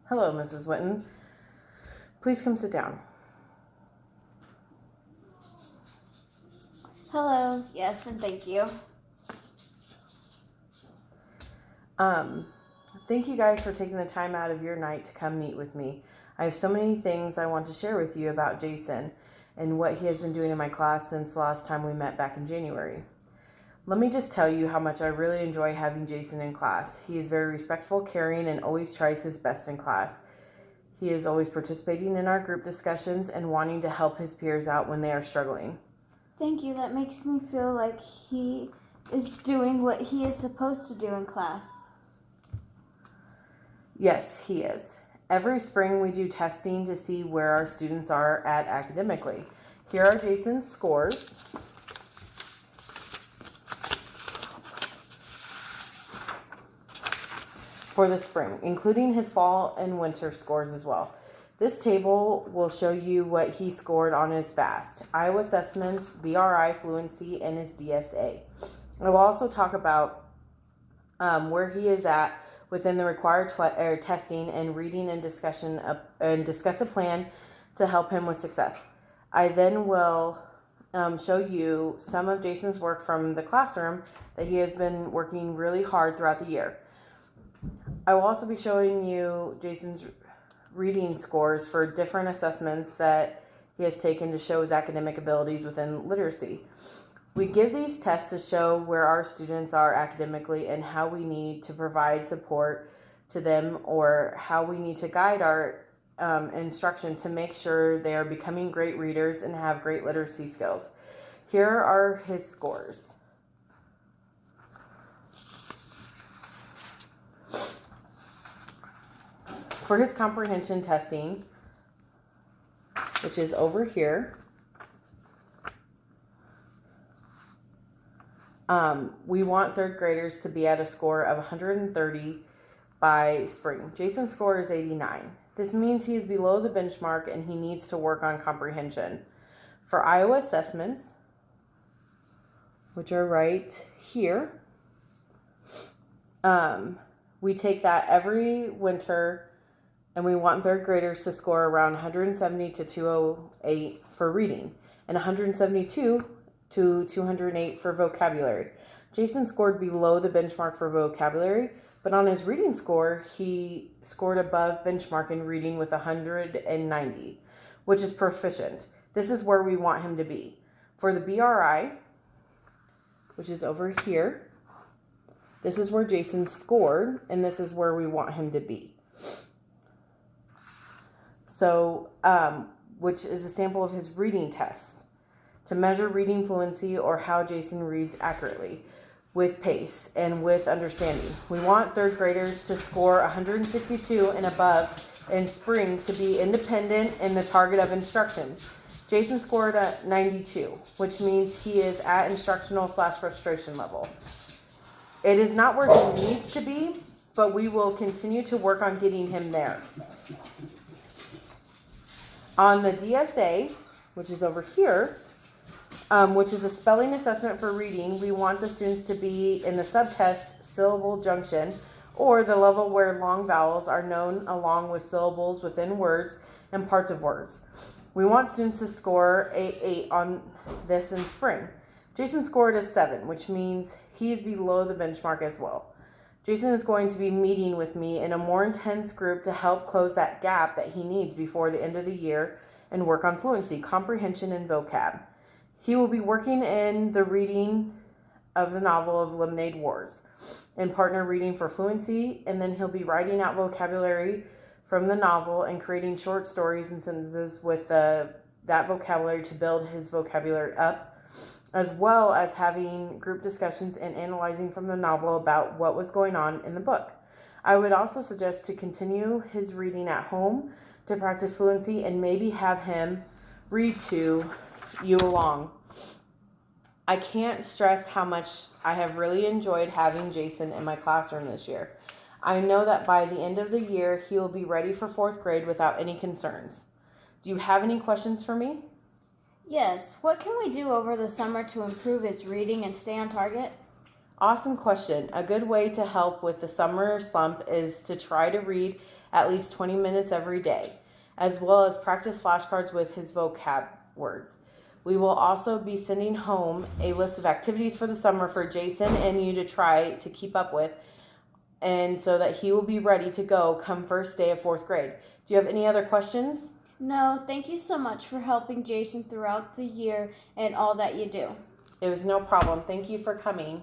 Hello, Mrs. Witten. Please come sit down. Hello. Yes, and thank you. Thank you guys for taking the time out of your night to come meet with me. I have so many things I want to share with you about Jason and what he has been doing in my class since the last time we met back in January. Let me just tell you how much I really enjoy having Jason in class. He is very respectful, caring, and always tries his best in class. He is always participating in our group discussions and wanting to help his peers out when they are struggling. Thank you. That makes me feel like he is doing what he is supposed to do in class. Yes, he is. Every spring we do testing to see where our students are at academically. Here are Jason's scores. For the spring, including his fall and winter scores as well. This table will show you what he scored on his FAST, Iowa Assessments, BRI Fluency, and his DSA. I will also talk about where he is at within the required testing and reading and discussion and discuss a plan to help him with success. I then will show you some of Jason's work from the classroom that he has been working really hard throughout the year. I will also be showing you Jason's reading scores for different assessments that he has taken to show his academic abilities within literacy. We give these tests to show where our students are academically and how we need to provide support to them or how we need to guide our instruction to make sure they are becoming great readers and have great literacy skills. Here are his scores. For his comprehension testing, which is over here, we want third graders to be at a score of 130 by spring. Jason's score is 89. This means he is below the benchmark and he needs to work on comprehension. For Iowa Assessments, which are right here, we take that every winter and we want third graders to score around 170 to 208 for reading and 172 to 208 for vocabulary. Jason scored below the benchmark for vocabulary, but on his reading score, he scored above benchmark in reading with 190, which is proficient. This is where we want him to be. For the BRI, which is over here, this is where Jason scored, and this is where we want him to be. So, which is a sample of his reading test to measure reading fluency or how Jason reads accurately with pace and with understanding. We want third graders to score 162 and above in spring to be independent in the target of instruction. Jason scored a 92, which means he is at instructional/frustration level. It is not where he needs to be, but we will continue to work on getting him there. On the DSA, which is over here, which is a spelling assessment for reading, we want the students to be in the subtest syllable junction, or the level where long vowels are known along with syllables within words and parts of words. We want students to score a 8 on this in spring. Jason scored a 7, which means he is below the benchmark as well. Jason is going to be meeting with me in a more intense group to help close that gap that he needs before the end of the year and work on fluency, comprehension, and vocab. He will be working in the reading of the novel of Lemonade Wars and partner reading for fluency, and then he'll be writing out vocabulary from the novel and creating short stories and sentences with that vocabulary to build his vocabulary up, as well as having group discussions and analyzing from the novel about what was going on in the book. I would also suggest to continue his reading at home to practice fluency and maybe have him read to you along. I can't stress how much I have really enjoyed having Jason in my classroom this year. I know that by the end of the year, he will be ready for 4th grade without any concerns. Do you have any questions for me? Yes. What can we do over the summer to improve his reading and stay on target? Awesome question. A good way to help with the summer slump is to try to read at least 20 minutes every day, as well as practice flashcards with his vocab words. We will also be sending home a list of activities for the summer for Jason and you to try to keep up with, and so that he will be ready to go come first day of 4th grade. Do you have any other questions? No, thank you so much for helping Jason throughout the year and all that you do. It was no problem. Thank you for coming.